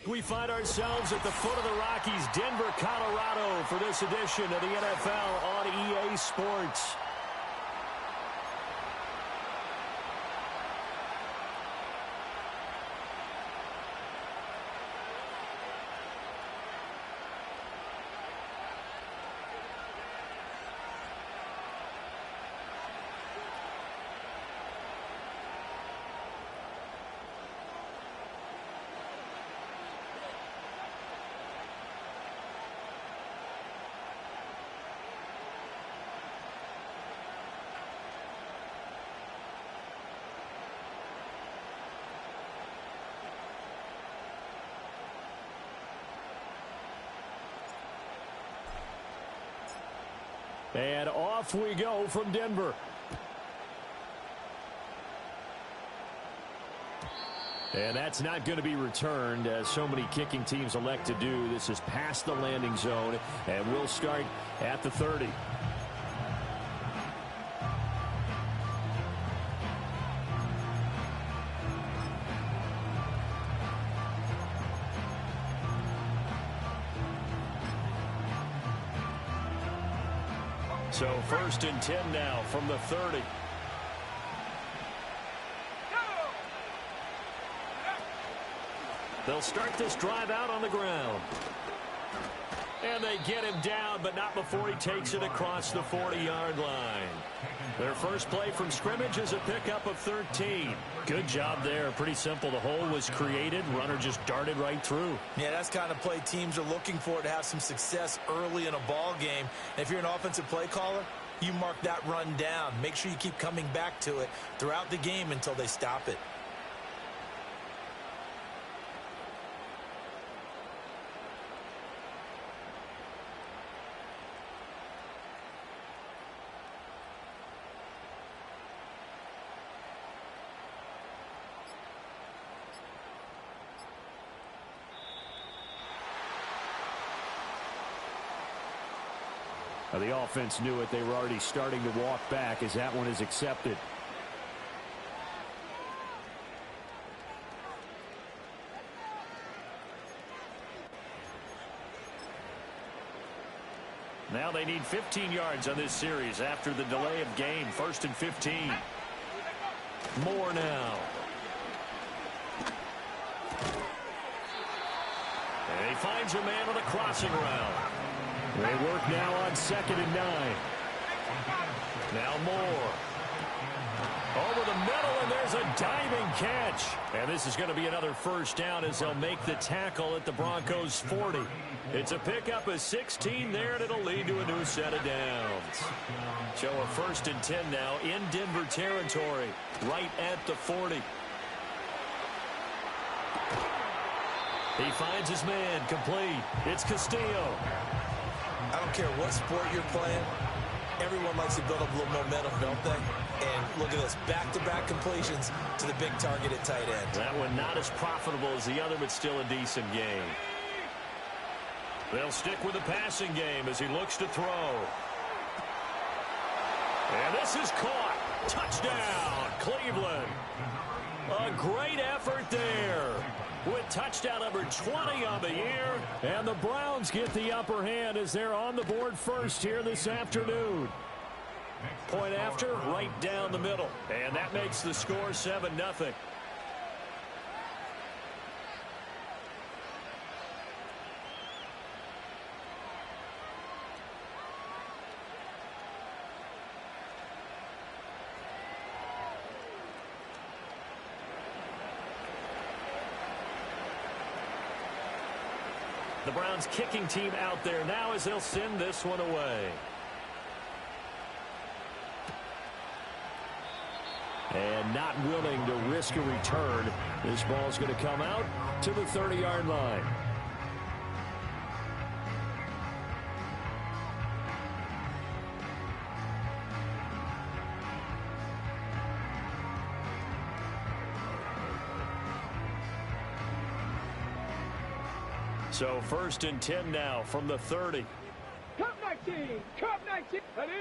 We find ourselves at the foot of the Rockies, Denver, Colorado, for this edition of the NFL on EA Sports. And off we go from Denver. And that's not going to be returned, as so many kicking teams elect to do. This is past the landing zone, and we'll start at the 30. So 1st and 10 now from the 30. They'll start this drive out on the ground. And they get him down, but not before he takes it across the 40-yard line. Their first play from scrimmage is a pickup of 13. Good job there. Pretty simple. The hole was created. Runner just darted right through. Yeah, that's the kind of play teams are looking for to have some success early in a ball game. And if you're an offensive play caller, you mark that run down. Make sure you keep coming back to it throughout the game until they stop it. The offense knew it. They were already starting to walk back as that one is accepted. Now they need 15 yards on this series after the delay of game. 1st and 15. More now. And he finds a man on the crossing route. They work now on 2nd and 9. Now Moore. Over the middle, and there's a diving catch. And this is going to be another first down as they'll make the tackle at the Broncos' 40. It's a pickup of 16 there, and it'll lead to a new set of downs. So a 1st and 10 now in Denver territory, right at the 40. He finds his man, complete. It's Castillo. I don't care what sport you're playing. Everyone likes to build up a little momentum, don't they? And look at this, back-to-back completions to the big target at tight end. That one not as profitable as the other, but still a decent game. They'll stick with the passing game as he looks to throw. And this is caught. Touchdown, Cleveland. A great effort there, with touchdown number 20 on the year. And the Browns get the upper hand as they're on the board first here this afternoon. Point after, right down the middle. And that makes the score 7-0. The Browns kicking team out there now as they'll send this one away. And not willing to risk a return. This ball's going to come out to the 30-yard line. So 1st and 10 now from the 30. Cup 19, Cup 19, ready?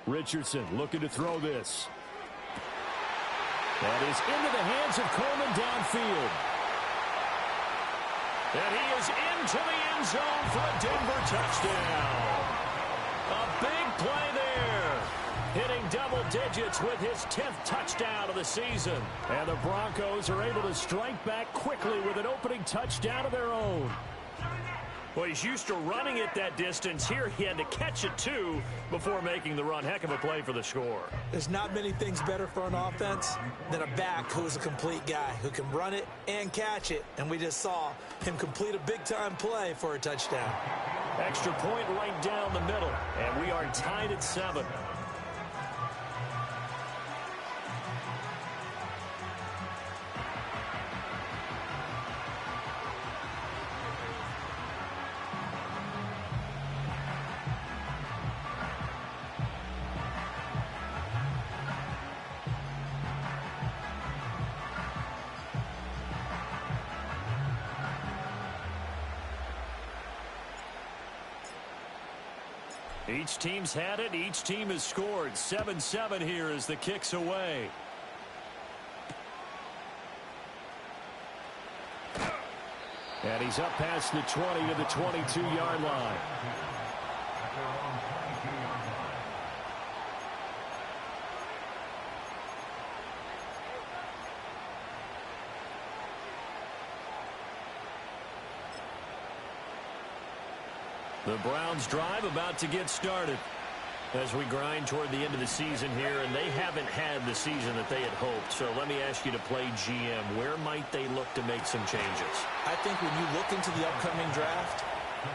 Richardson looking to throw this. That is into the hands of Coleman downfield. And he is into the end zone for a Denver touchdown. A big play there. Hitting double digits with his 10th touchdown of the season. And the Broncos are able to strike back quickly with an opening touchdown of their own. Well, he's used to running it that distance. Here he had to catch it, too, before making the run. Heck of a play for the score. There's not many things better for an offense than a back who is a complete guy, who can run it and catch it. And we just saw him complete a big-time play for a touchdown. Extra point right down the middle. And we are tied at 7. Each team's had it. Each team has scored. 7-7 here as the kick's away. And he's up past the 20 to the 22-yard line. The Browns drive about to get started as we grind toward the end of the season here, and they haven't had the season that they had hoped. So let me ask you to play GM. Where might they look to make some changes? I think when you look into the upcoming draft,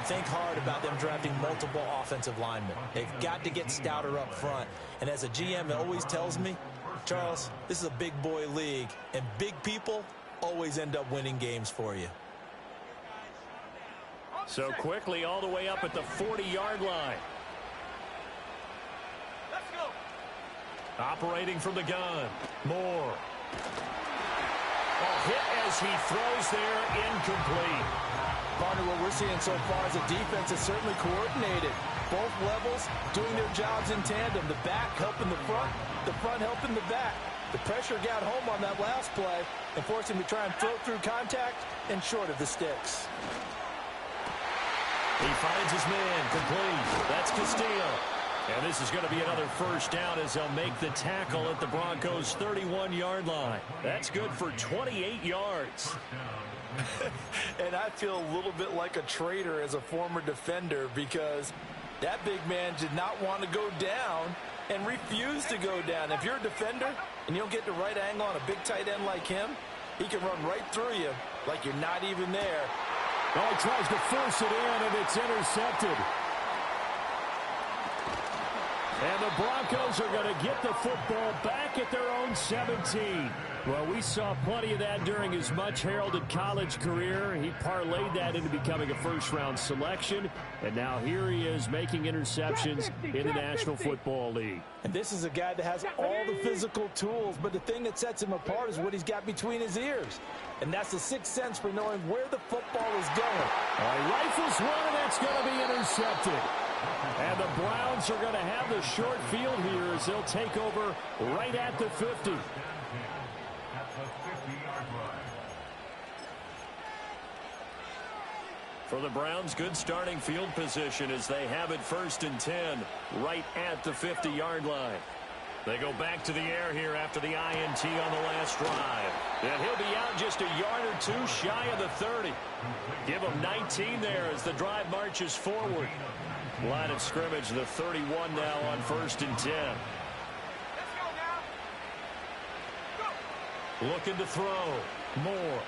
think hard about them drafting multiple offensive linemen. They've got to get stouter up front. And as a GM, it always tells me, Charles, this is a big boy league, and big people always end up winning games for you. So quickly all the way up at the 40-yard line. Let's go. Operating from the gun. Moore. A hit as he throws there, incomplete. Partner, what we're seeing so far is the defense is certainly coordinated. Both levels doing their jobs in tandem. The back helping the front helping the back. The pressure got home on that last play and forced him to try and throw through contact and short of the sticks. He finds his man, complete. That's Castillo. And this is going to be another first down as they'll make the tackle at the Broncos' 31-yard line. That's good for 28 yards. And I feel a little bit like a traitor as a former defender because that big man did not want to go down and refused to go down. If you're a defender and you don't get the right angle on a big tight end like him, he can run right through you like you're not even there. Oh, he tries to force it in, and it's intercepted. And the Broncos are going to get the football back at their own 17. Well, we saw plenty of that during his much-heralded college career. He parlayed that into becoming a first-round selection, and now here he is making interceptions in the National Football League. And this is a guy that has all the physical tools, but the thing that sets him apart is what he's got between his ears. And that's the sixth sense for knowing where the football is going. He rifles one, and that's going to be intercepted. And the Browns are going to have the short field here as they'll take over right at the 50. For the Browns, good starting field position as they have it 1st and 10 right at the 50-yard line. They go back to the air here after the INT on the last drive. And he'll be out just a yard or two shy of the 30. Give him 19 there as the drive marches forward. Line of scrimmage, the 31 now on 1st and 10. Let's go now. Go. Looking to throw. Moore.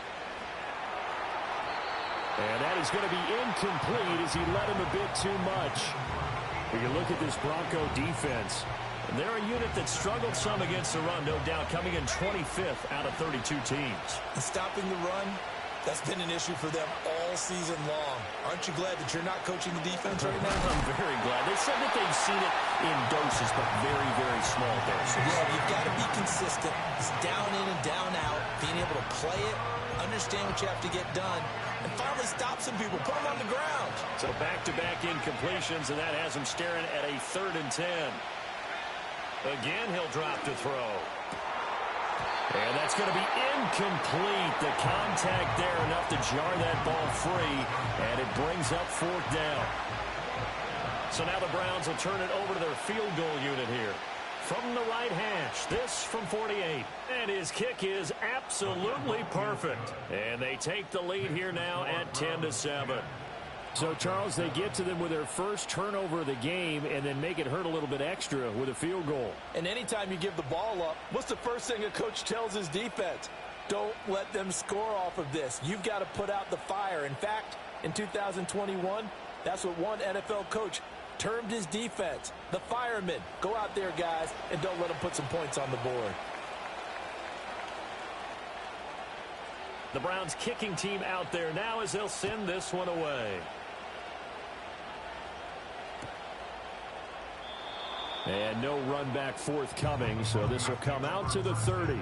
And that is going to be incomplete as he led him a bit too much. When you look at this Bronco defense, they're a unit that struggled some against the run, no doubt, coming in 25th out of 32 teams. And stopping the run, that's been an issue for them all season long. Aren't you glad that you're not coaching the defense right now? I'm very glad. They said that they've seen it in doses, but very, very small doses. Yeah, you've got to be consistent. It's down in and down out, being able to play it, understand what you have to get done, and finally stop some people, put them on the ground. So back-to-back incompletions, and that has him staring at a 3rd and 10. Again, he'll drop to throw. And that's going to be incomplete. The contact there enough to jar that ball free, and it brings up fourth down. So now the Browns will turn it over to their field goal unit here. From the right hash, this from 48. And his kick is absolutely perfect. And they take the lead here now at 10-7. So, Charles, they get to them with their first turnover of the game and then make it hurt a little bit extra with a field goal. And anytime you give the ball up, what's the first thing a coach tells his defense? Don't let them score off of this. You've got to put out the fire. In fact, in 2021, that's what one NFL coach termed his defense, the firemen. Go out there, guys, and don't let them put some points on the board. The Browns kicking team out there now as they'll send this one away. And no run back forthcoming, so this will come out to the 30.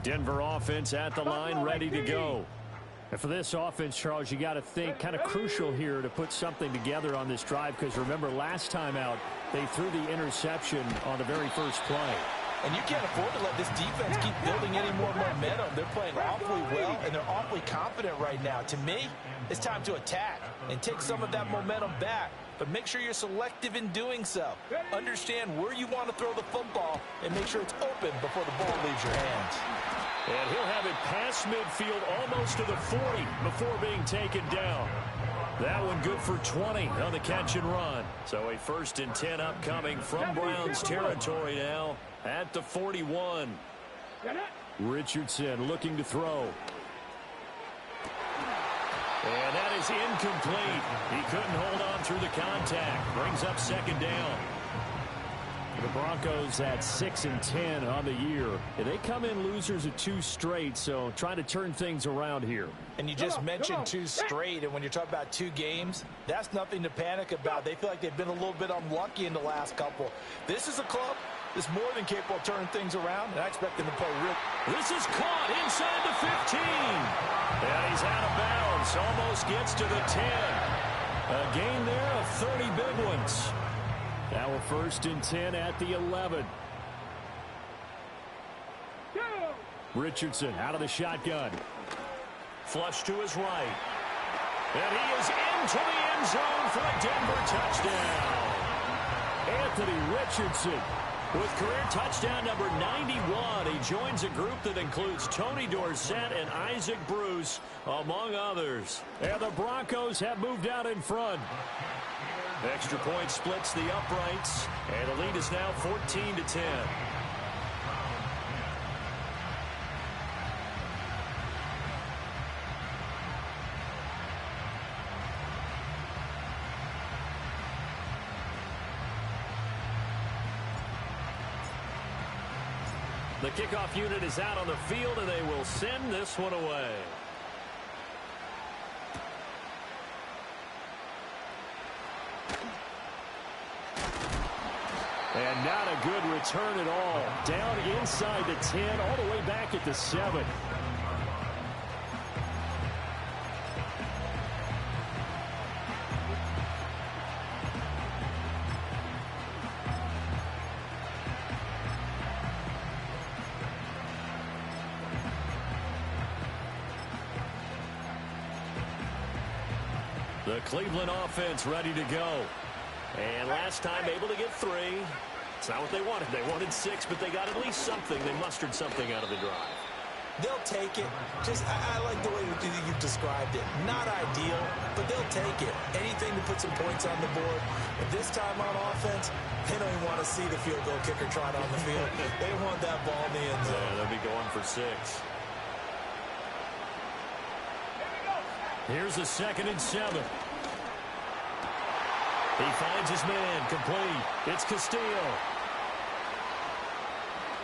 Denver offense at the line, ready to go. And for this offense, Charles, you got to think kind of crucial here to put something together on this drive, because remember last time out they threw the interception on the very first play. And you can't afford to let this defense keep building any more momentum. They're playing awfully well, and they're awfully confident right now. To me, it's time to attack and take some of that momentum back. But make sure you're selective in doing so. Understand where you want to throw the football and make sure it's open before the ball leaves your hands. And he'll have it past midfield almost to the 40 before being taken down. That one good for 20 on the catch and run. So a 1st and 10 upcoming from Browns territory now at the 41. Richardson looking to throw. And that is incomplete. He couldn't hold on through the contact. Brings up 2nd down. The Broncos at 6 and 10 on the year. And they come in losers of 2 straight, so trying to turn things around here. And you just mentioned 2 straight, and when you're talking about 2 games, that's nothing to panic about. They feel like they've been a little bit unlucky in the last couple. This is a club that's more than capable of turning things around, and I expect them to play real. This is caught inside the 15. And he's out of bounds. Almost gets to the 10. A gain there of 30 big ones. Now a 1st and 10 at the 11. Richardson out of the shotgun. Flush to his right. And he is into the end zone for a Denver touchdown. Anthony Richardson with career touchdown number 91. He joins a group that includes Tony Dorsett and Isaac Bruce, among others. And the Broncos have moved out in front. Extra point splits the uprights, and the lead is now 14-10. The kickoff unit is out on the field, and they will send this one away. And not a good return at all. Down inside the 10, all the way back at the 7. The Cleveland offense ready to go. And last time able to get 3. It's not what they wanted. They wanted 6, but they got at least something. They mustered something out of the drive. They'll take it. I like the way you've described it. Not ideal, but they'll take it. Anything to put some points on the board. But this time on offense, they don't even want to see the field goal kicker trot on the field. They want that ball in the end zone. Yeah, they'll be going for 6. Here's a 2nd and 7. He finds his man, complete. It's Castillo.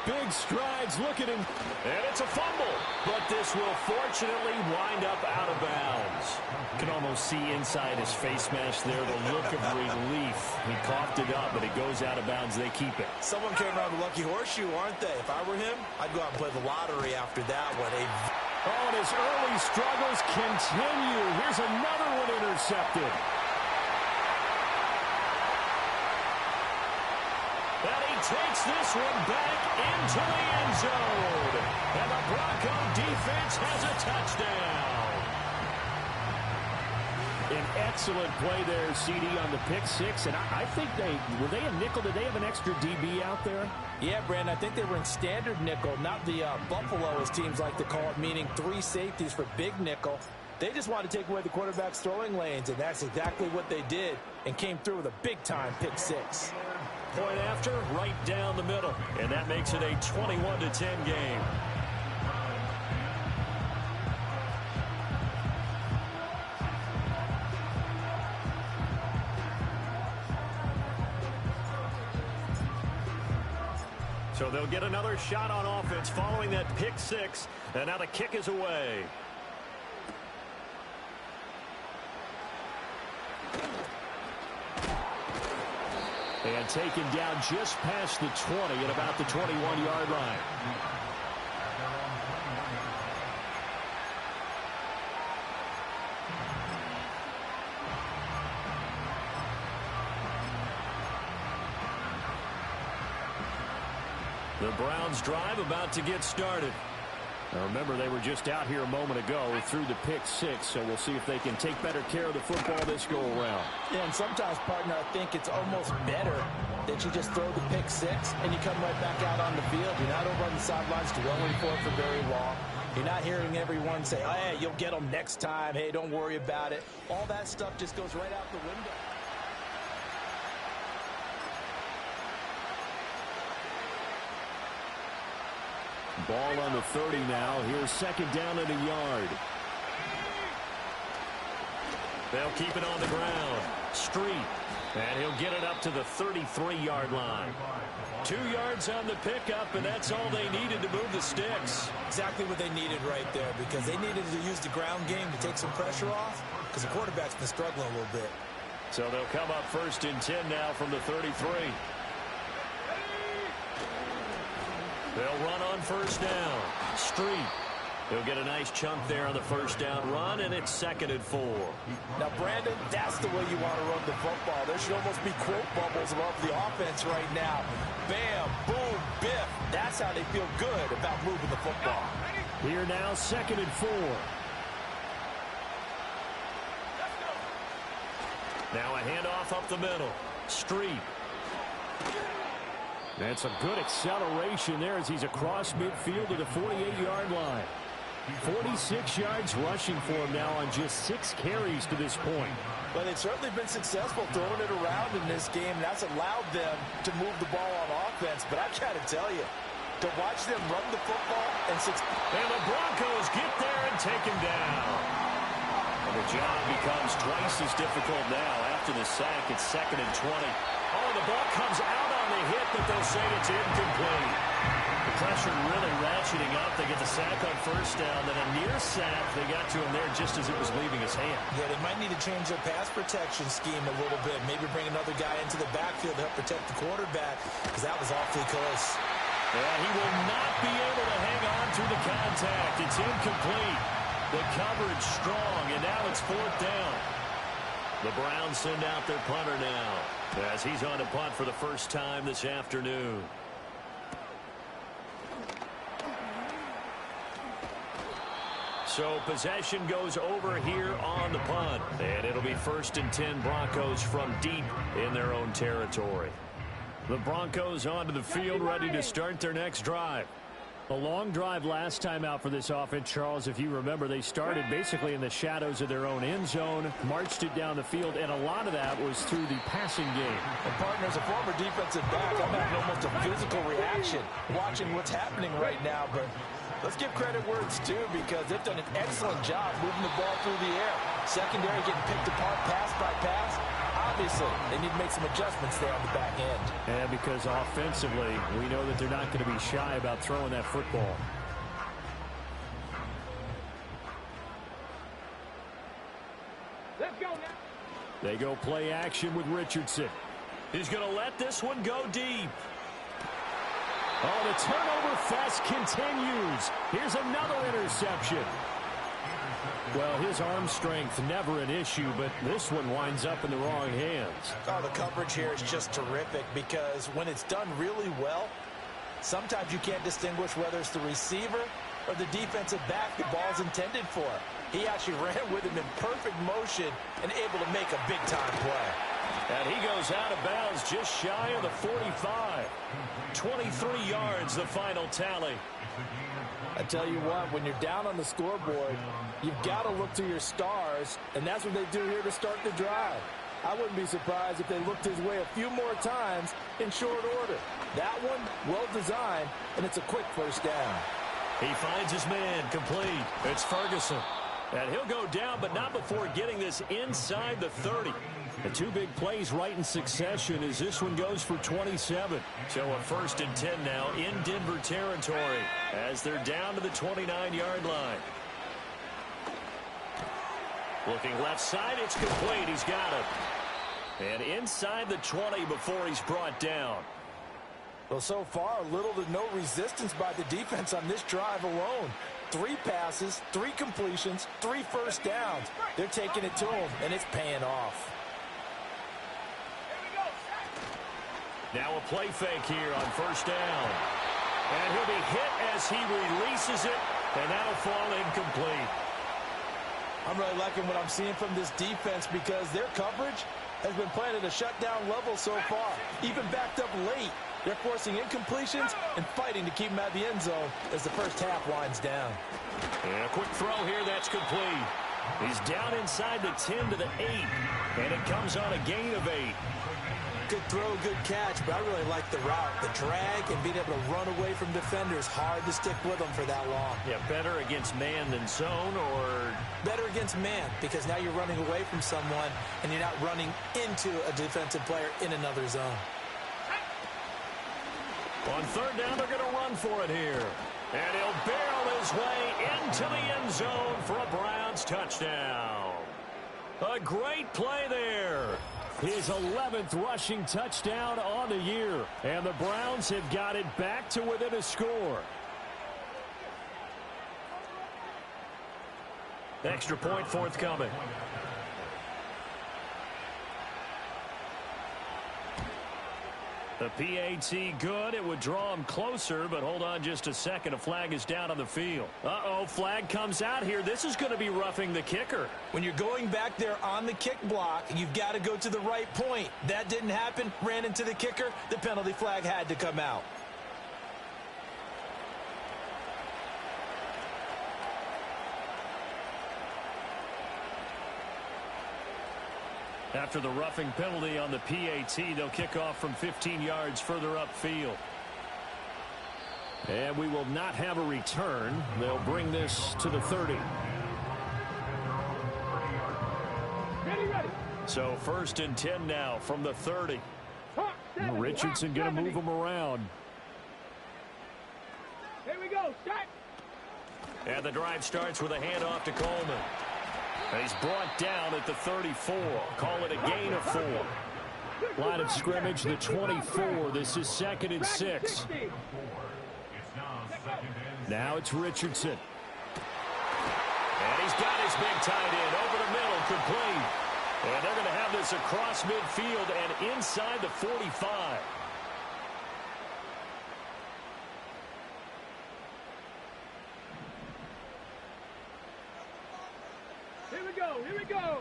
Big strides, look at him. And it's a fumble. But this will fortunately wind up out of bounds. You can almost see inside his face mask there the look of relief. He coughed it up, but it goes out of bounds. They keep it. Someone came around the lucky horseshoe, aren't they? If I were him, I'd go out and play the lottery after that one. Oh, and his early struggles continue. Here's another one intercepted. That takes this one back into the end zone. And the Bronco defense has a touchdown. An excellent play there, CD, on the pick six. And I think were they a nickel? Did they have an extra DB out there? Yeah, Brandon, I think they were in standard nickel, not the Buffalo, as teams like to call it, meaning 3 safeties for big nickel. They just wanted to take away the quarterback's throwing lanes, and that's exactly what they did, and came through with a big-time pick six. Point after, right down the middle. And that makes it a 21-10 game. So they'll get another shot on offense following that pick six. And now the kick is away. And taken down just past the 20 at about the 21-yard line. The Browns drive about to get started. Now remember, they were just out here a moment ago through the pick six, so we'll see if they can take better care of the football this go-around. Yeah, and sometimes, partner, I think it's almost better that you just throw the pick six and you come right back out on the field. You're not over on the sidelines dwelling for it for very long. You're not hearing everyone say, oh, hey, you'll get them next time. Hey, don't worry about it. All that stuff just goes right out the window. Ball on the 30 now. Here's second down and a yard. They'll keep it on the ground. Street. And he'll get it up to the 33-yard line. 2 yards on the pickup, and that's all they needed to move the sticks. Exactly what they needed right there, because they needed to use the ground game to take some pressure off, because the quarterback's been struggling a little bit. So they'll come up first and 10 now from the 33. They'll run on first down. Street. He'll get a nice chunk there on the first down run, and it's 2nd and 4. Now, Brandon, that's the way you want to run the football. There should almost be quote bubbles above the offense right now. Bam, boom, biff. That's how they feel good about moving the football. Here now, 2nd and 4. Now a handoff up the middle. Street. That's a good acceleration there as he's across midfield to the 48-yard line. 46 yards rushing for him now on just 6 carries to this point. Well, they've certainly been successful throwing it around in this game, and that's allowed them to move the ball on offense. But I got to tell you, to watch them run the football and the Broncos get there and take him down. And the job becomes twice as difficult now after the sack. It's 2nd and 20. Oh, the ball comes out on the hit, but they'll say it's incomplete. The pressure really ratcheting up. They get the sack on first down, then a near sack. They got to him there just as it was leaving his hand. Yeah, they might need to change their pass protection scheme a little bit. Maybe bring another guy into the backfield to help protect the quarterback, because that was awfully close. Yeah, he will not be able to hang on through the contact. It's incomplete. The coverage strong, and now it's 4th down. The Browns send out their punter now as he's on to punt for the first time this afternoon. So possession goes over here on the punt, and it'll be 1st and 10 Broncos from deep in their own territory. The Broncos onto the field, ready to start their next drive. A long drive last time out for this offense, Charles. If you remember, they started basically in the shadows of their own end zone, marched it down the field, and a lot of that was through the passing game. And, partner, as a former defensive back, I'm having almost a physical reaction watching what's happening right now. But let's give credit where it's due, because they've done an excellent job moving the ball through the air. Secondary getting picked apart pass by pass. Obviously, they need to make some adjustments there on the back end. And because offensively, we know that they're not going to be shy about throwing that football. Let's go now. They go play action with Richardson. He's going to let this one go deep. Oh, the turnover fest continues. Here's another interception. Well, his arm strength never an issue, but this one winds up in the wrong hands. Oh, the coverage here is just terrific because when it's done really well, sometimes you can't distinguish whether it's the receiver or the defensive back the ball's intended for. He actually ran with him in perfect motion and able to make a big-time play. And he goes out of bounds just shy of the 45. 23 yards, the final tally. I tell you what, when you're down on the scoreboard, you've got to look to your stars, and that's what they do here to start the drive. I wouldn't be surprised if they looked his way a few more times in short order. That one, well designed, and it's a quick first down. He finds his man complete. It's Ferguson. And he'll go down, but not before getting this inside the 30. The two big plays right in succession as this one goes for 27. So a 1st and 10 now in Denver territory as they're down to the 29-yard line. Looking left side, it's complete. He's got it. And inside the 20 before he's brought down. Well, so far, little to no resistance by the defense on this drive alone. 3 passes, 3 completions, 3 first downs. They're taking it to him, and it's paying off. Now a play fake here on 1st down. And he'll be hit as he releases it, and that'll fall incomplete. I'm really liking what I'm seeing from this defense because their coverage has been playing at a shutdown level so far. Even backed up late, they're forcing incompletions and fighting to keep them at the end zone as the first half winds down. And a quick throw here, that's complete. He's down inside the 10 to the 8, and it comes on a gain of 8. Good throw, good catch, but I really like the route. The drag and being able to run away from defenders, hard to stick with them for that long. Yeah, better against man than zone, or? Better against man, because now you're running away from someone and you're not running into a defensive player in another zone. On 3rd down, they're going to run for it here. And he'll barrel his way into the end zone for a Browns touchdown. A great play there. His 11th rushing touchdown on the year. And the Browns have got it back to within a score. Extra point forthcoming. The PAT good. It would draw him closer, but hold on just a second. A flag is down on the field. Uh-oh, flag comes out here. This is going to be roughing the kicker. When you're going back there on the kick block, you've got to go to the right point. That didn't happen. Ran into the kicker. The penalty flag had to come out. After the roughing penalty on the PAT, they'll kick off from 15 yards further upfield. And we will not have a return. They'll bring this to the 30. Ready. So 1st and 10 now from the 30. Richardson going to move him around. Here we go. Start. And the drive starts with a handoff to Coleman. And he's brought down at the 34. Call it a gain of 4. Line of scrimmage, the 24. This is 2nd and 6. Now it's Richardson. And he's got his big tight end over the middle, complete. And they're going to have this across midfield and inside the 45. Here we go.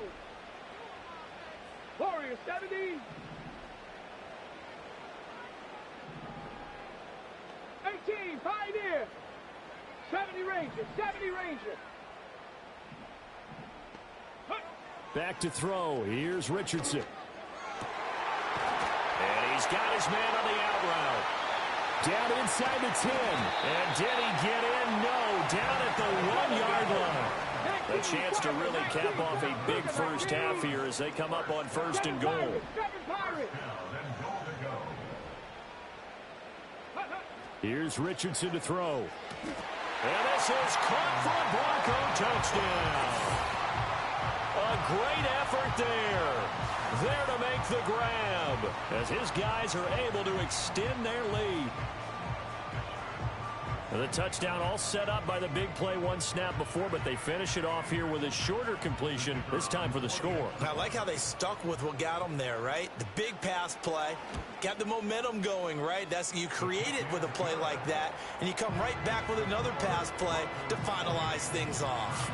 Warrior 70. 18, Pioneer. 70 Ranger. Back to throw. Here's Richardson. And he's got his man on the out route. Down inside the 10. And did he get in? No. Down at the 1-yard line. A chance to really cap off a big first half here as they come up on 1st and goal. Here's Richardson to throw. And this is caught for a Bronco touchdown. A great effort there. There to make the grab as his guys are able to extend their lead. The touchdown all set up by the big play one snap before, but they finish it off here with a shorter completion, this time for the score. I like how they stuck with what got them there, right? The big pass play, got the momentum going, right? You create it with a play like that, and you come right back with another pass play to finalize things off.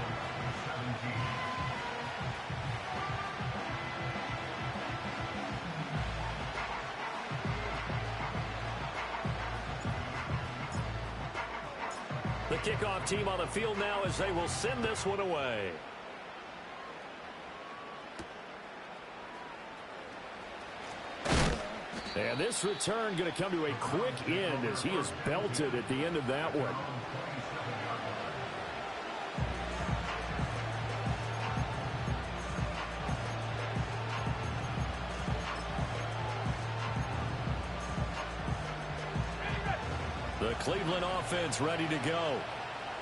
The kickoff team on the field now as they will send this one away. And this return going to come to a quick end as he is belted at the end of that one. The Cleveland offense ready to go.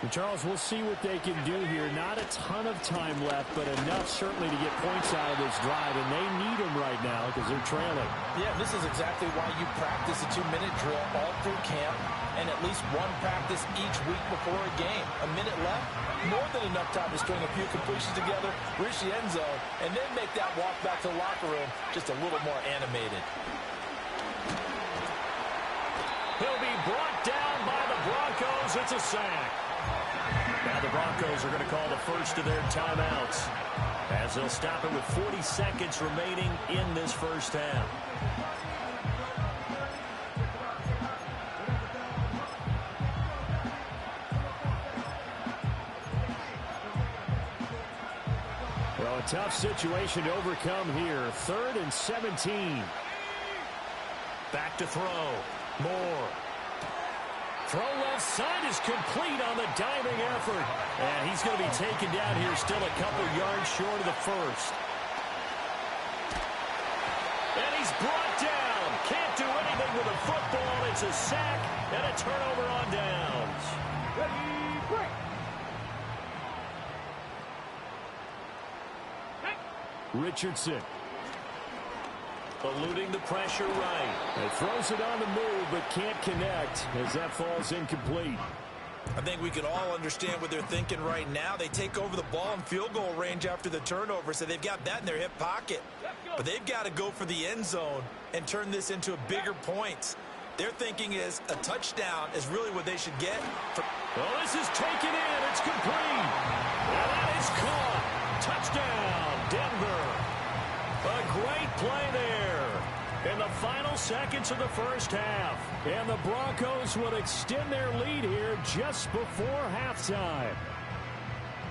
And Charles, we'll see what they can do here. Not a ton of time left, but enough certainly to get points out of this drive, and they need them right now because they're trailing. Yeah, this is exactly why you practice a 2-minute drill all through camp and at least one practice each week before a game. A minute left, more than enough time to string a few completions together, reach the end zone, and then make that walk back to the locker room just a little more animated. He'll be brought down by the Broncos. It's a sack. Now the Broncos are going to call the first of their timeouts as they'll stop it with 40 seconds remaining in this first half. Well, a tough situation to overcome here. 3rd and 17. Back to throw. Moore. Throw left side is complete on the diving effort. And he's going to be taken down here still a couple yards short of the first. And he's brought down. Can't do anything with a football. It's a sack and a turnover on downs. Ready, break. Richardson. Eluding the pressure right. It throws it on the move, but can't connect as that falls incomplete. I think we can all understand what they're thinking right now. They take over the ball in field goal range after the turnover, so they've got that in their hip pocket. But they've got to go for the end zone and turn this into a bigger points. Their thinking is a touchdown is really what they should get. Well, this is taken in. It's complete. And that is caught. Touchdown, Denver. A great play there in the final seconds of the first half. And the Broncos will extend their lead here just before halftime.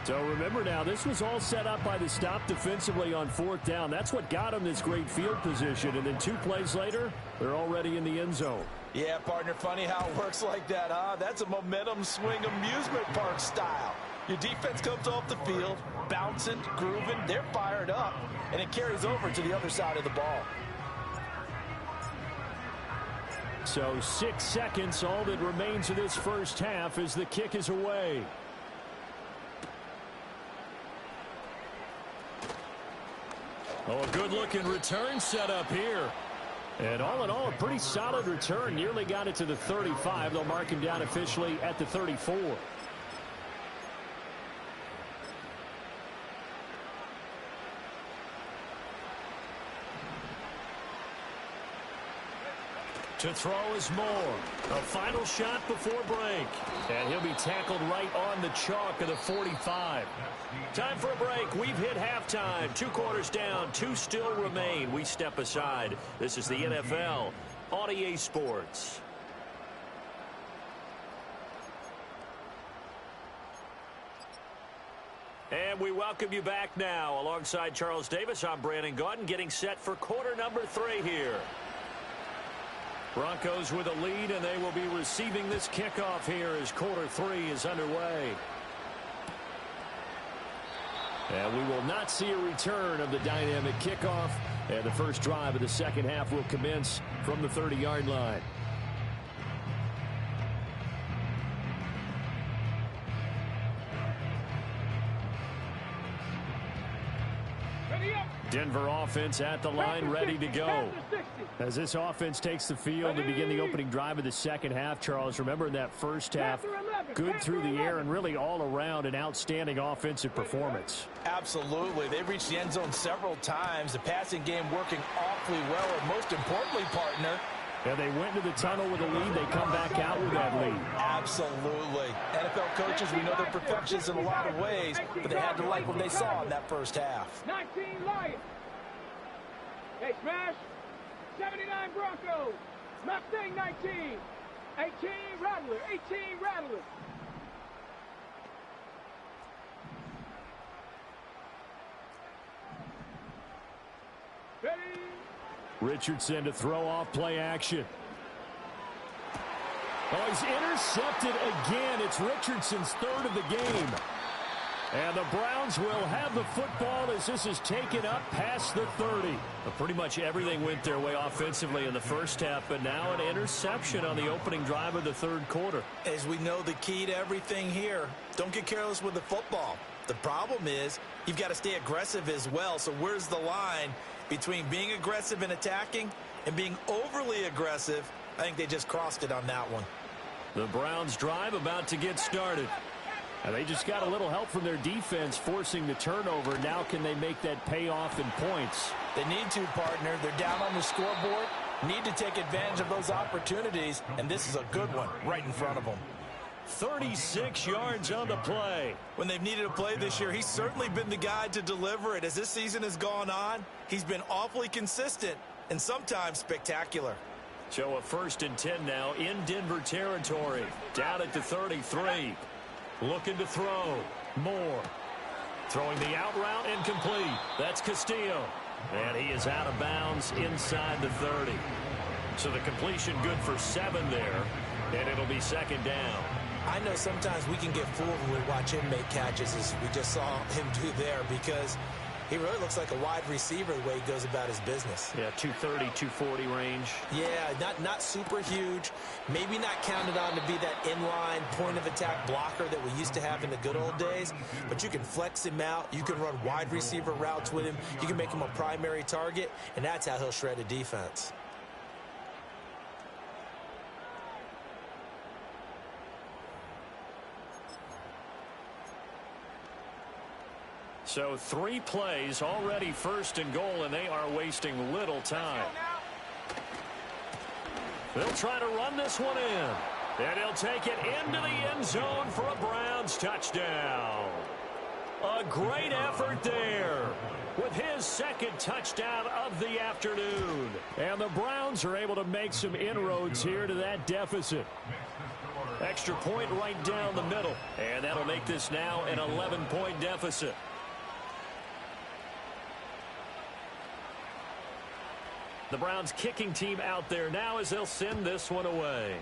So remember now, this was all set up by the stop defensively on 4th down. That's what got them this great field position. And then 2 plays later, they're already in the end zone. Yeah, partner, funny how it works like that, huh? That's a momentum swing amusement park style. Your defense comes off the field, bouncing, grooving, they're fired up, and it carries over to the other side of the ball. So 6 seconds, all that remains of this first half as the kick is away. Oh, a good-looking return set up here. And all in all, a pretty solid return. Nearly got it to the 35. They'll mark him down officially at the 34. To throw is Moore. A final shot before break. And he'll be tackled right on the chalk of the 45. Time for a break. We've hit halftime. 2 quarters down. 2 still remain. We step aside. This is the NFL on EA Sports. And we welcome you back now. Alongside Charles Davis, I'm Brandon Gaudin, getting set for quarter number 3 here. Broncos with a lead, and they will be receiving this kickoff here as quarter 3 is underway. And we will not see a return of the dynamic kickoff, and the first drive of the second half will commence from the 30-yard line. Ready up. Denver offense at the line, ready to go. As this offense takes the field to begin the opening drive of the second half, Charles, remember in that first half, good through the air and really all around an outstanding offensive performance. Absolutely. They've reached the end zone several times. The passing game working awfully well, and most importantly, partner, and they went to the tunnel with a lead. They come back out with that lead. Absolutely. NFL coaches, we know they're perfectionists in a lot of ways, but they had to like what they saw in that first half. 19 Lions. Hey, smash. 79 Broncos. Mustang 19. 18 Rattler. 18 Rattler. Ready. Richardson to throw off play action. Oh, he's intercepted again. It's Richardson's third of the game. And the Browns will have the football as this is taken up past the 30. Well, pretty much everything went their way offensively in the first half, but now an interception on the opening drive of the third quarter. As we know, the key to everything here, don't get careless with the football. The problem is you've got to stay aggressive as well. So where's the line between being aggressive and attacking and being overly aggressive? I think they just crossed it on that one. The Browns drive about to get started. And they just got a little help from their defense forcing the turnover. Now can they make that pay off in points? They need to, partner. They're down on the scoreboard. Need to take advantage of those opportunities. And this is a good one right in front of them. 36 yards on the play. When they've needed a play this year, he's certainly been the guy to deliver it. As this season has gone on, he's been awfully consistent and sometimes spectacular. So a 1st and 10 now in Denver territory. Down at the 33. Looking to throw. Moore. Throwing the out route incomplete. That's Castillo. And he is out of bounds inside the 30. So the completion good for 7 there. And it'll be second down. I know sometimes we can get fooled when we watch him make catches, as we just saw him do there, because he really looks like a wide receiver the way he goes about his business. Yeah, 230, 240 range. Yeah, not super huge. Maybe not counted on to be that inline point-of-attack blocker that we used to have in the good old days. But you can flex him out. You can run wide receiver routes with him. You can make him a primary target, and that's how he'll shred a defense. So 3 plays, already 1st and goal, and they are wasting little time. They'll try to run this one in. And he'll take it into the end zone for a Browns touchdown. A great effort there with his 2nd touchdown of the afternoon. And the Browns are able to make some inroads here to that deficit. Extra point right down the middle. And that'll make this now an 11-point deficit. The Browns kicking team out there now as they'll send this one away.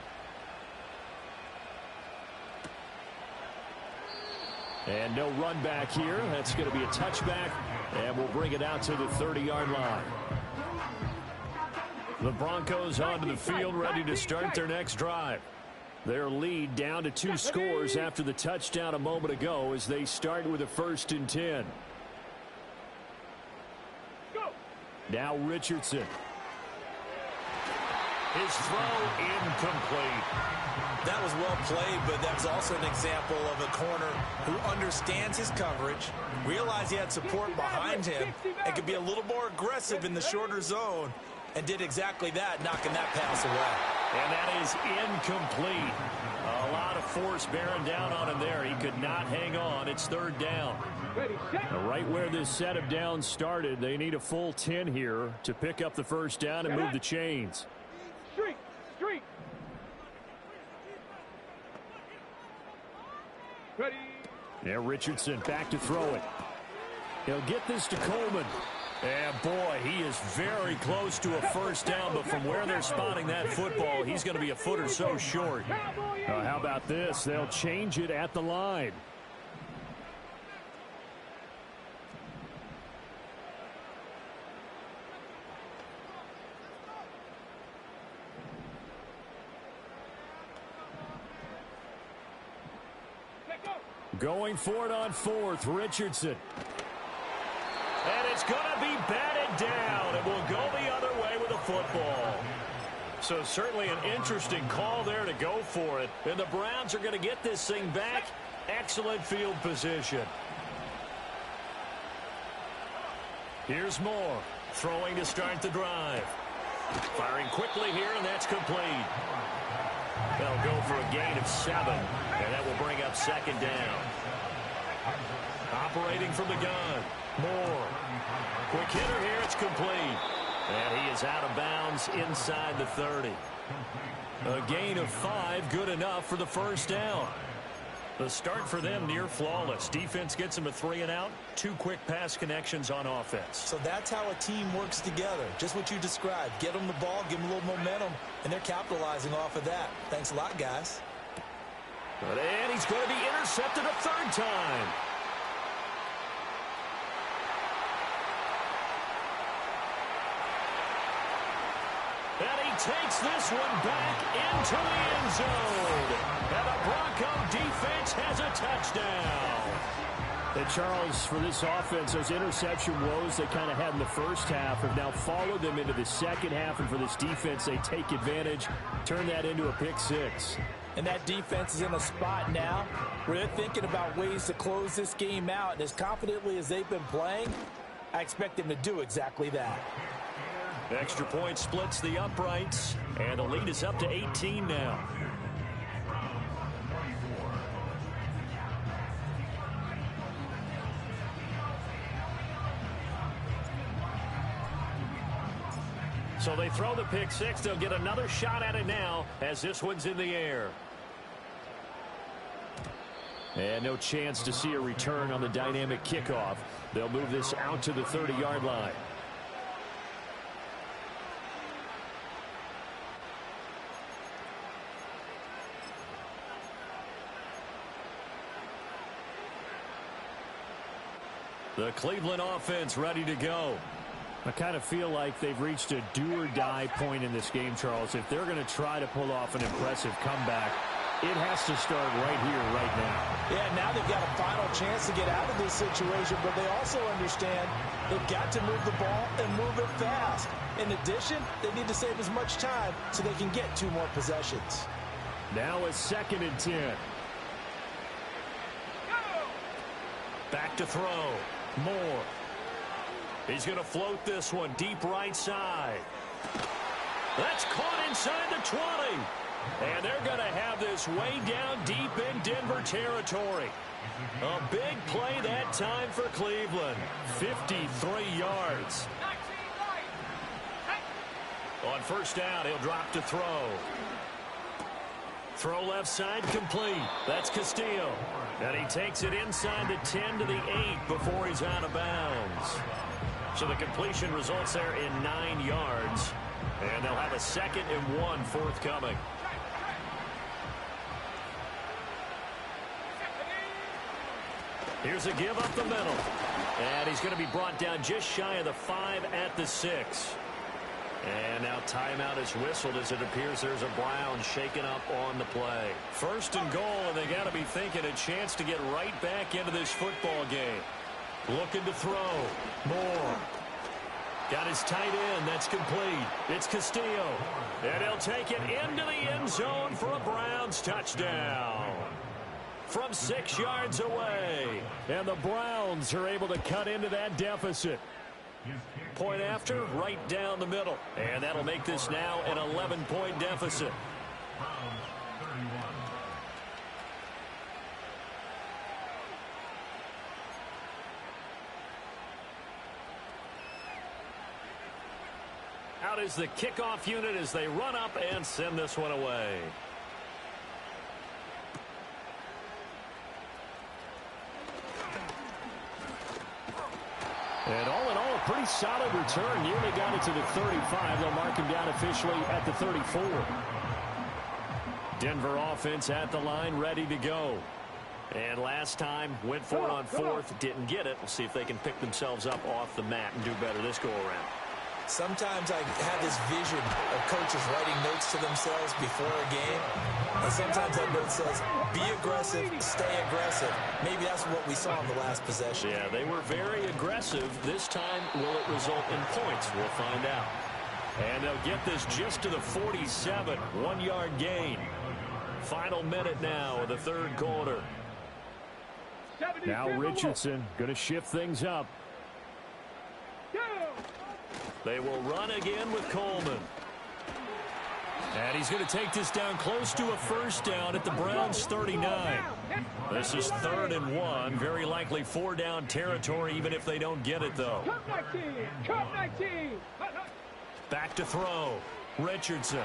And no run back here. That's going to be a touchback, and we'll bring it out to the 30-yard line. The Broncos onto the field, ready to start their next drive. Their lead down to 2 scores after the touchdown a moment ago as they start with a 1st and 10. Now Richardson. His throw incomplete. That was well played, but that's also an example of a corner who understands his coverage, realized he had support behind him, and could be a little more aggressive in the shorter zone, and did exactly that, knocking that pass away. And that is incomplete. A lot of force bearing down on him there. He could not hang on. It's 3rd down. Right where this set of downs started, they need a full 10 here to pick up the 1st down and move the chains. Street. Ready. Yeah, Richardson back to throw it. He'll get this to Coleman. And boy, he is very close to a 1st down, but from where they're spotting that football, he's going to be a foot or so short. How about this? They'll change it at the line. Going for it on 4th, Richardson. And It's going to be batted down. It will go the other way with the football. So certainly an interesting call there to go for it. And the Browns are going to get this thing back. Excellent field position. Here's Moore, throwing to start the drive. Firing quickly here, and that's complete. They'll go for a gain of 7, and that will bring up second down. Operating from the gun, Moore. Quick hitter here, it's complete. And he is out of bounds inside the 30. A gain of 5, good enough for the first down. The start for them near flawless. Defense gets them a 3-and-out. 2 quick pass connections on offense. So that's how a team works together. Just what you described. Get them the ball, give them a little momentum, and they're capitalizing off of that. Thanks a lot, guys. And he's going to be intercepted a 3rd time. And he takes this one back into the end zone. And the Bronco defense has a touchdown. And Charles, for this offense, those interception woes they kind of had in the first half have now followed them into the second half. And for this defense, they take advantage, turn that into a pick 6. And that defense is in a spot now where they're thinking about ways to close this game out. And as confidently as they've been playing, I expect them to do exactly that. Extra point splits the uprights, and the lead is up to 18 now. So they throw the pick 6. They'll get another shot at it now as this one's in the air. And no chance to see a return on the dynamic kickoff. They'll move this out to the 30-yard line. The Cleveland offense ready to go. I kind of feel like they've reached a do-or-die point in this game, Charles. If they're going to try to pull off an impressive comeback, it has to start right here, right now. Yeah, now they've got a final chance to get out of this situation, but they also understand they've got to move the ball and move it fast. In addition, they need to save as much time so they can get 2 more possessions. Now a 2nd and 10. Back to throw. Moore. He's going to float this one deep right side. That's caught inside the 20. And they're going to have this way down deep in Denver territory. A big play that time for Cleveland. 53 yards. On first down, he'll drop to throw. Throw left side complete. That's Castillo. And he takes it inside the 10 to the 8 before he's out of bounds. So the completion results there in 9 yards. And they'll have a 2nd and 1 forthcoming. Here's a give up the middle. And he's going to be brought down just shy of the 5 at the 6. And now timeout is whistled as it appears there's a Brown shaken up on the play. 1st and goal, and they got to be thinking a chance to get right back into this football game. Looking to throw. Moore. Got his tight end. That's complete. It's Castillo. And he'll take it into the end zone for a Browns touchdown. From 6 yards away. And the Browns are able to cut into that deficit. Point after, right down the middle. And that'll make this now an 11-point deficit. Out is the kickoff unit as they run up and send this one away. And all in all, a pretty solid return. Nearly got it to the 35. They'll mark him down officially at the 34. Denver offense at the line, ready to go. And last time, went for it on 4th, didn't get it. We'll see if they can pick themselves up off the mat and do better this go around. Sometimes I have this vision of coaches writing notes to themselves before a game. And sometimes that note says, be aggressive, stay aggressive. Maybe that's what we saw in the last possession. Yeah, they were very aggressive. This time, will it result in points? We'll find out. And they'll get this just to the 47, 1-yard gain. Final minute now of the third quarter. Now Richardson going to shift things up. They will run again with Coleman. And he's going to take this down close to a first down at the Browns' 39. This is 3rd and 1. Very likely 4-down territory, even if they don't get it, though. Cup 19. Back to throw. Richardson.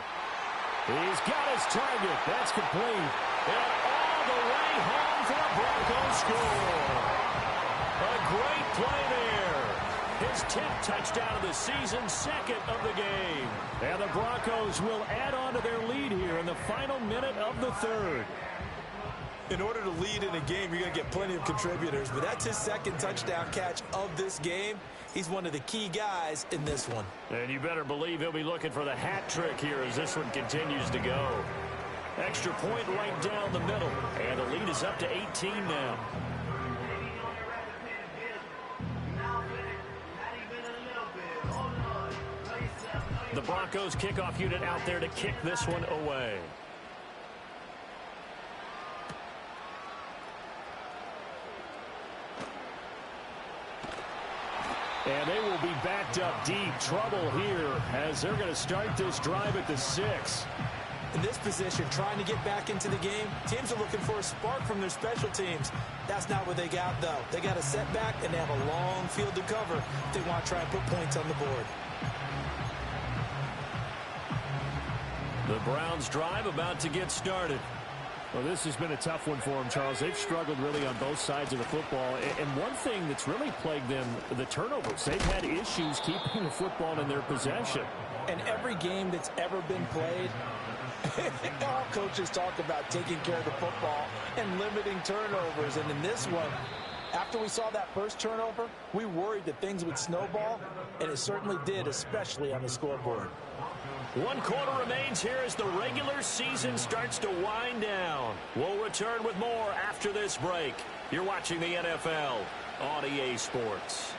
He's got his target. That's complete. And all the way home for a Broncos score. A great play there. His 10th touchdown of the season, 2nd of the game. And the Broncos will add on to their lead here in the final minute of the third. In order to lead in a game, you're going to get plenty of contributors, but that's his 2nd touchdown catch of this game. He's one of the key guys in this one. And you better believe he'll be looking for the hat trick here as this one continues to go. Extra point right down the middle. And the lead is up to 18 now. The Broncos kickoff unit out there to kick this one away. And they will be backed up deep. Trouble here as they're going to start this drive at the 6. In this position, trying to get back into the game, teams are looking for a spark from their special teams. That's not what they got, though. They got a setback, and they have a long field to cover if they want to try and put points on the board. The Browns drive about to get started. Well, this has been a tough one for them, Charles. They've struggled really on both sides of the football. And one thing that's really plagued them, the turnovers. They've had issues keeping the football in their possession. And every game that's ever been played, all coaches talk about taking care of the football and limiting turnovers. And in this one, after we saw that first turnover, we worried that things would snowball, and it certainly did, especially on the scoreboard. 1 quarter remains here as the regular season starts to wind down. We'll return with more after this break. You're watching the NFL on EA Sports.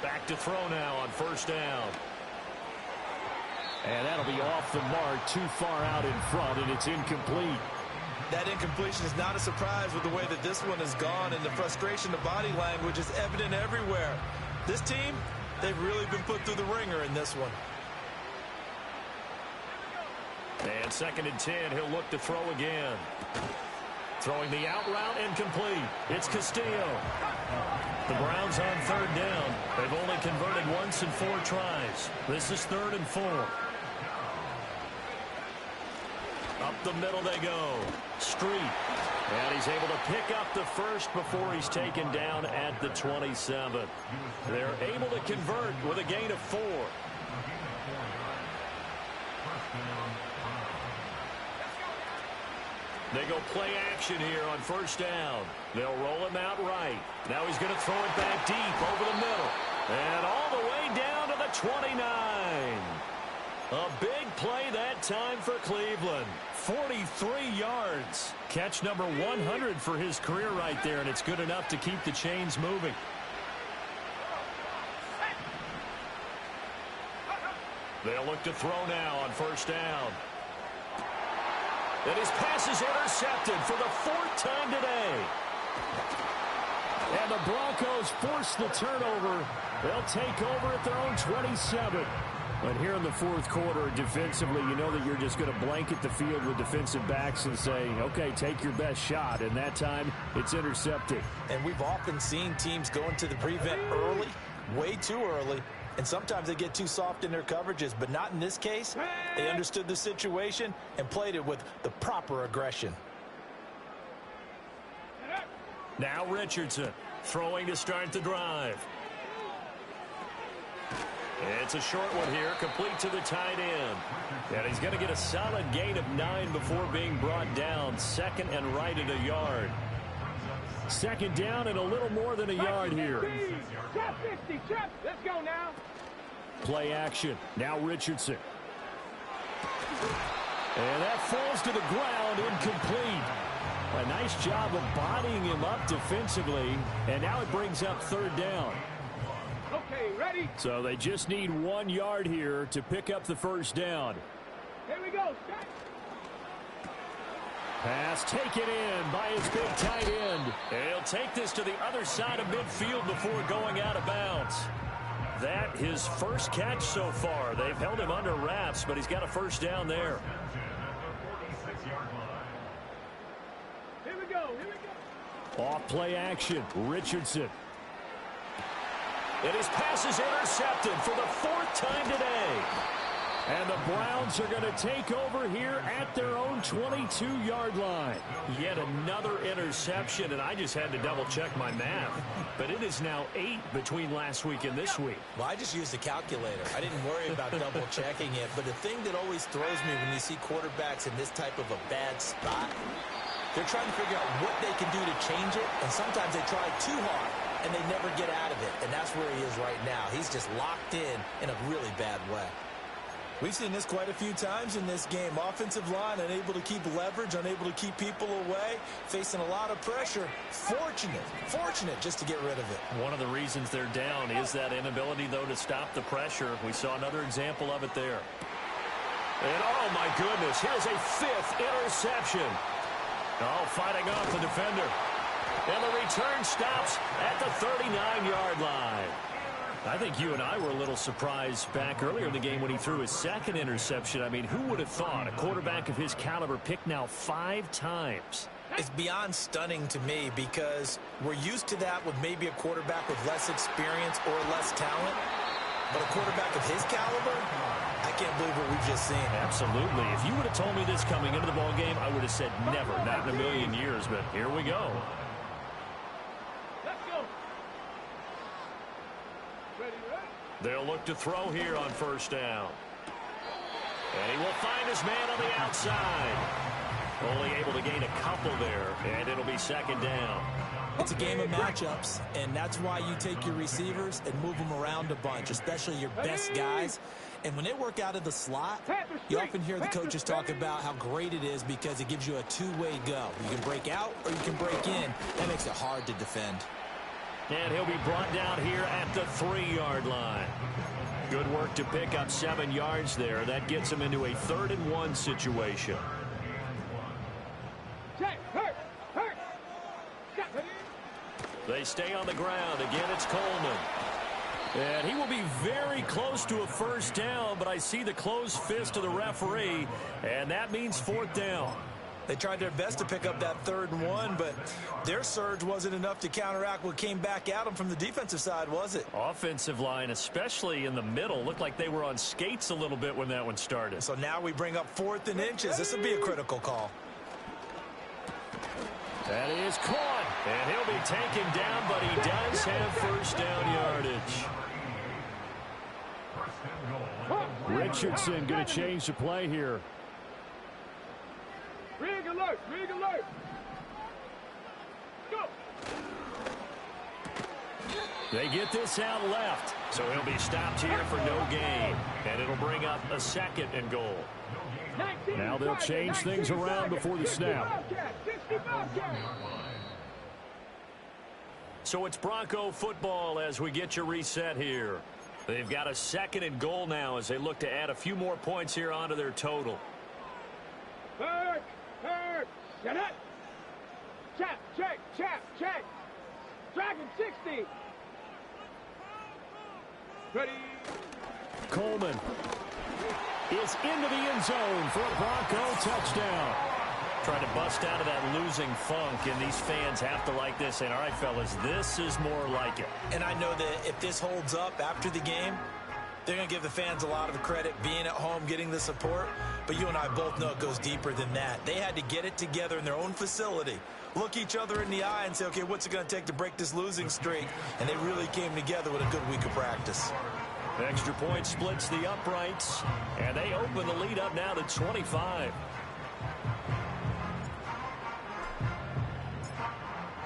Back to throw now on first down. And that'll be off the mark, too far out in front, and it's incomplete. That incompletion is not a surprise with the way that this one has gone, and the frustration, the body language is evident everywhere. This team, they've really been put through the ringer in this one. And 2nd and 10, he'll look to throw again. Throwing the out route, incomplete. It's Castillo. The Browns on 3rd down. They've only converted once in 4 tries. This is 3rd and 4. Up the middle they go. Street. And he's able to pick up the first before he's taken down at the 27. They're able to convert with a gain of 4. They go play action here on first down. They'll roll him out right. Now he's going to throw it back deep over the middle. And all the way down to the 29. A big play that time for Cleveland. 43 yards. Catch number 100 for his career right there, and it's good enough to keep the chains moving. They'll look to throw now on first down. And his pass is intercepted for the 4th time today. And the Broncos force the turnover. They'll take over at their own 27. But here in the 4th quarter, defensively, you know that you're just going to blanket the field with defensive backs and say, okay, take your best shot. And that time, it's intercepted. And we've often seen teams go into the prevent early, way too early. And sometimes they get too soft in their coverages, but not in this case. They understood the situation and played it with the proper aggression. Now Richardson throwing to start the drive. It's a short one here, complete to the tight end. And he's going to get a solid gain of 9 before being brought down. Second and right at a yard. Second down and a little more than a yard here. Trap 50, trap. Let's go now. Play action. Now Richardson. And that falls to the ground, incomplete. A nice job of bodying him up defensively. And now it brings up third down. Okay, ready? So they just need 1 yard here to pick up the first down. Here we go. Set. Pass taken in by his big tight end. And he'll take this to the other side of midfield before going out of bounds. That his first catch so far. They've held him under wraps, but he's got a first down there. Here we go. Here we go. Off play action. Richardson. And his pass is intercepted for the 4th time today. And the Browns are going to take over here at their own 22-yard line. Yet another interception, and I just had to double-check my math. But it is now 8 between last week and this week. Well, I just used a calculator. I didn't worry about double-checking it. But the thing that always throws me when you see quarterbacks in this type of a bad spot, they're trying to figure out what they can do to change it, and sometimes they try too hard, and they never get out of it. And that's where he is right now. He's just locked in a really bad way. We've seen this quite a few times in this game. Offensive line unable to keep leverage, unable to keep people away, facing a lot of pressure. Fortunate just to get rid of it. One of the reasons they're down is that inability, though, to stop the pressure. We saw another example of it there. And, oh, my goodness, here's a 5th interception. Oh, fighting off the defender. And the return stops at the 39-yard line. I think you and I were a little surprised back earlier in the game when he threw his 2nd interception. I mean, who would have thought a quarterback of his caliber picked now 5 times? It's beyond stunning to me because we're used to that with maybe a quarterback with less experience or less talent. But a quarterback of his caliber, I can't believe what we've just seen. Absolutely. If you would have told me this coming into the ball game, I would have said never, not in a million years. But here we go. They'll look to throw here on first down. And he will find his man on the outside. Only able to gain a couple there, and it'll be 2nd down. It's a game of matchups, and that's why you take your receivers and move them around a bunch, especially your best guys. And when they work out of the slot, you often hear the coaches talk about how great it is because it gives you a two-way go. You can break out or you can break in. That makes it hard to defend. And he'll be brought down here at the 3-yard line. Good work to pick up 7 yards there. That gets him into a 3rd and 1 situation. Check, hurt. They stay on the ground. Again, it's Coleman. And he will be very close to a first down, but I see the closed fist of the referee, and that means 4th down. They tried their best to pick up that 3rd and 1, but their surge wasn't enough to counteract what came back at them from the defensive side, was it? Offensive line, especially in the middle, looked like they were on skates a little bit when that one started. So now we bring up 4th and inches. This will be a critical call. That is caught. And he'll be taken down, but he does have first down yardage. Richardson going to change the play here. Rig alert. Go. They get this out left, so he'll be stopped here for no gain. And it'll bring up a 2nd and goal. Now they'll change things around before the snap. So it's Bronco football as we get you reset here. They've got a 2nd and goal now as they look to add a few more points here onto their total. Hurt. Shut up. Check. Dragon 60. Ready. Coleman is into the end zone for a Bronco touchdown. Trying to bust out of that losing funk, and these fans have to like this. And all right, fellas, this is more like it. And I know that if this holds up after the game, they're going to give the fans a lot of credit being at home, getting the support. But but you and I both know it goes deeper than that. They had to get it together in their own facility, look each other in the eye and say, okay, what's it going to take to break this losing streak? And they really came together with a good week of practice. Extra point splits the uprights, and they open the lead up now to 25.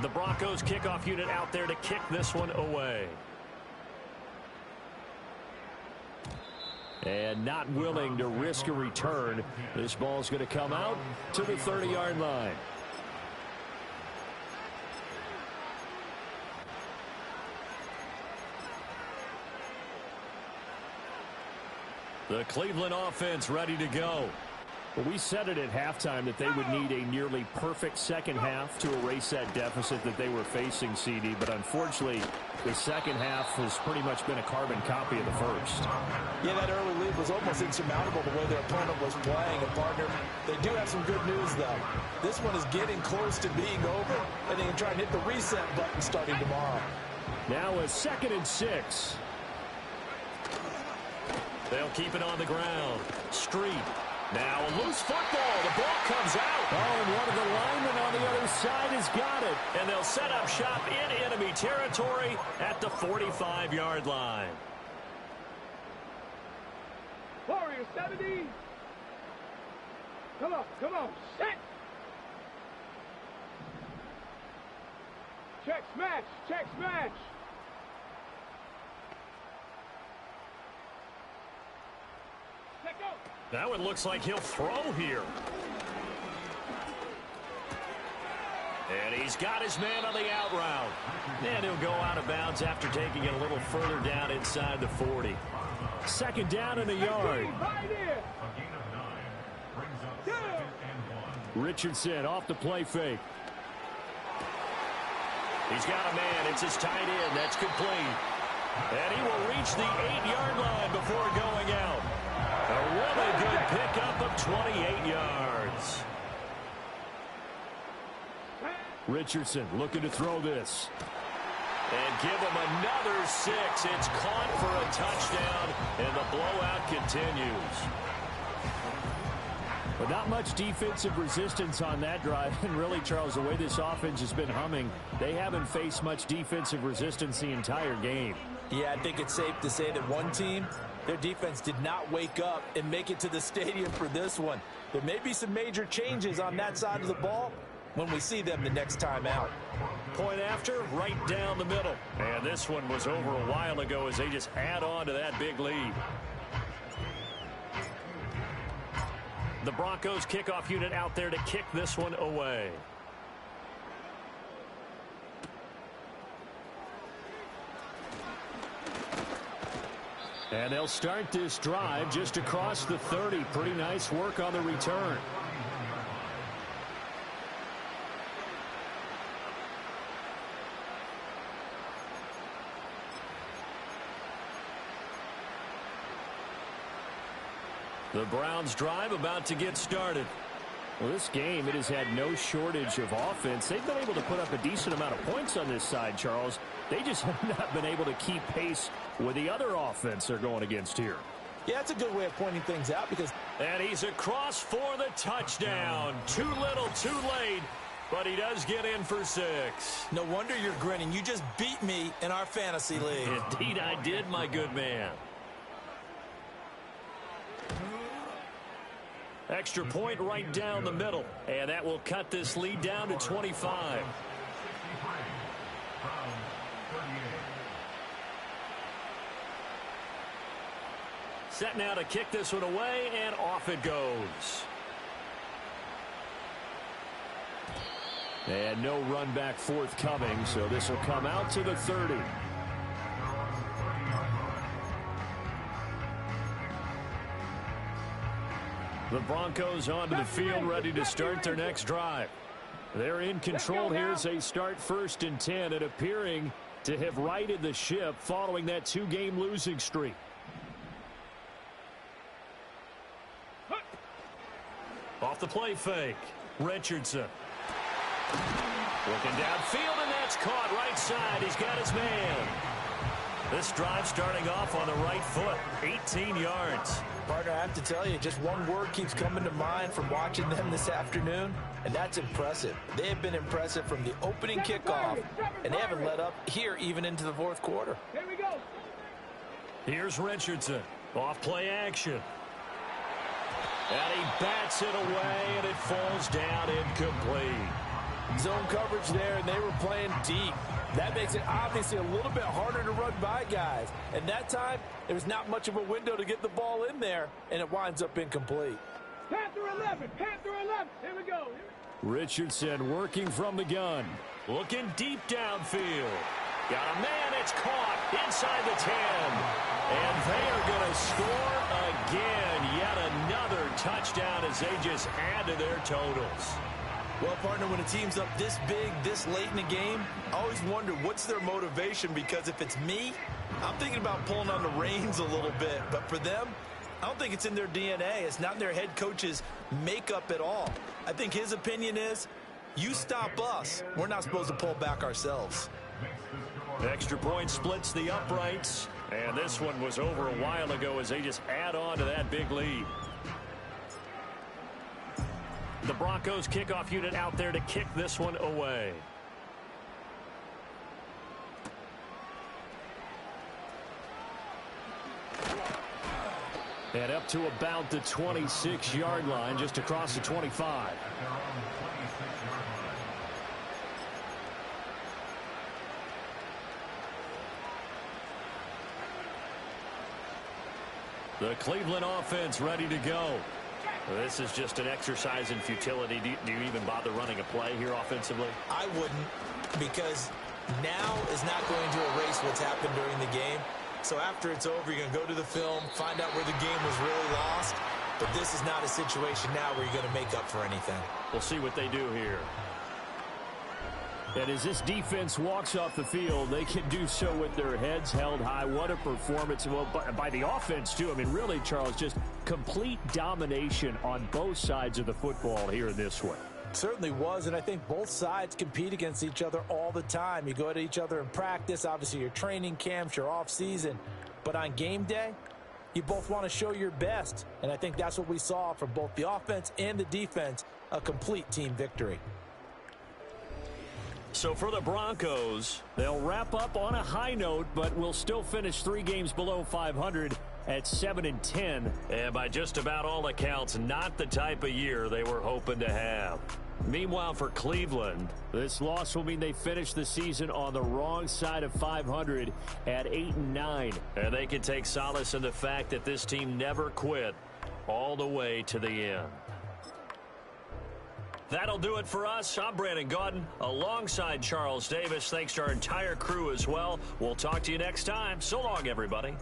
The Broncos kickoff unit out there to kick this one away. And not willing to risk a return. This ball's going to come out to the 30-yard line. The Cleveland offense ready to go. Well, we said it at halftime that they would need a nearly perfect second half to erase that deficit that they were facing, CD. But unfortunately, the second half has pretty much been a carbon copy of the first. Yeah, that early lead was almost insurmountable the way their opponent was playing. And, partner, they do have some good news, though. This one is getting close to being over, and they can try and hit the reset button starting tomorrow. Now a 2nd and 6. They'll keep it on the ground. Street. Now a loose football. The ball comes out. Oh, and one of the linemen on the other side has got it. And they'll set up shop in enemy territory at the 45-yard line. Warrior 70. Come on, set. Check smash. Let go. That one looks like he'll throw here. And he's got his man on the out route. And he'll go out of bounds after taking it a little further down inside the 40. 2nd down and a yard. Richardson off the play fake. He's got a man. It's his tight end. That's complete. And he will reach the 8-yard line before going out. A really good pickup of 28 yards. Richardson looking to throw this. And give him another 6. It's caught for a touchdown, and the blowout continues. But not much defensive resistance on that drive. And really, Charles, the way this offense has been humming, they haven't faced much defensive resistance the entire game. Yeah, I think it's safe to say that one team, their defense did not wake up and make it to the stadium for this one. There may be some major changes on that side of the ball when we see them the next time out. Point after, right down the middle. And this one was over a while ago as they just add on to that big lead. The Broncos kickoff unit out there to kick this one away. And they'll start this drive just across the 30. Pretty nice work on the return. The Browns drive about to get started. Well, this game, it has had no shortage of offense. They've been able to put up a decent amount of points on this side, Charles. They just have not been able to keep pace with the other offense they're going against here. Yeah, it's a good way of pointing things out because... And he's across for the touchdown. Too little, too late, but he does get in for 6. No wonder you're grinning. You just beat me in our fantasy league. Indeed I did, my good man. Extra point right down the middle. And that will cut this lead down to 25. Set now to kick this one away, and off it goes. And no run back forthcoming, so this will come out to the 30. The Broncos onto the field, ready to start their next drive. They're in control here as they start 1st and 10 and appearing to have righted the ship following that 2-game losing streak. Off the play fake, Richardson. Looking downfield, and that's caught right side. He's got his man. This drive starting off on the right foot, 18 yards. Partner, I have to tell you, just one word keeps coming to mind from watching them this afternoon, and that's impressive. They have been impressive from the opening kickoff, and they haven't let up here even into the fourth quarter. Here we go. Here's Richardson. Off play action. And he bats it away, and it falls down incomplete. Zone coverage there, and they were playing deep. That makes it obviously a little bit harder to run by guys. And that time, there was not much of a window to get the ball in there, and it winds up incomplete. Panther 11, Panther 11. Here we go. Richardson working from the gun. Looking deep downfield. Got a man, it's caught inside the 10. And they are going to score again. Yet another touchdown as they just add to their totals. Well, partner, when a team's up this big, this late in the game, I always wonder what's their motivation, because if it's me, I'm thinking about pulling on the reins a little bit. But for them, I don't think it's in their DNA. It's not in their head coach's makeup at all. I think his opinion is, you stop us, we're not supposed to pull back ourselves. Extra point splits the uprights. And this one was over a while ago as they just add on to that big lead. The Broncos kickoff unit out there to kick this one away. And up to about the 26-yard line, just across the 25. The Cleveland offense ready to go. This is just an exercise in futility. Do you even bother running a play here offensively? I wouldn't, because now is not going to erase what's happened during the game. So after it's over, you're going to go to the film, find out where the game was really lost. But this is not a situation now where you're going to make up for anything. We'll see what they do here. And as this defense walks off the field, they can do so with their heads held high. What a performance. Well, by the offense, too. I mean, really, Charles, just complete domination on both sides of the football here in this one. Certainly was, and I think both sides compete against each other all the time. You go at each other in practice, obviously your training camps, your off season. But on game day, you both want to show your best. And I think that's what we saw from both the offense and the defense, a complete team victory. So for the Broncos, they'll wrap up on a high note, but will still finish 3 games below 500 at 7-10. And by just about all accounts, not the type of year they were hoping to have. Meanwhile, for Cleveland, this loss will mean they finish the season on the wrong side of 500 at 8-9. And they can take solace in the fact that this team never quit all the way to the end. That'll do it for us. I'm Brandon Gaudin alongside Charles Davis. Thanks to our entire crew as well. We'll talk to you next time. So long, everybody.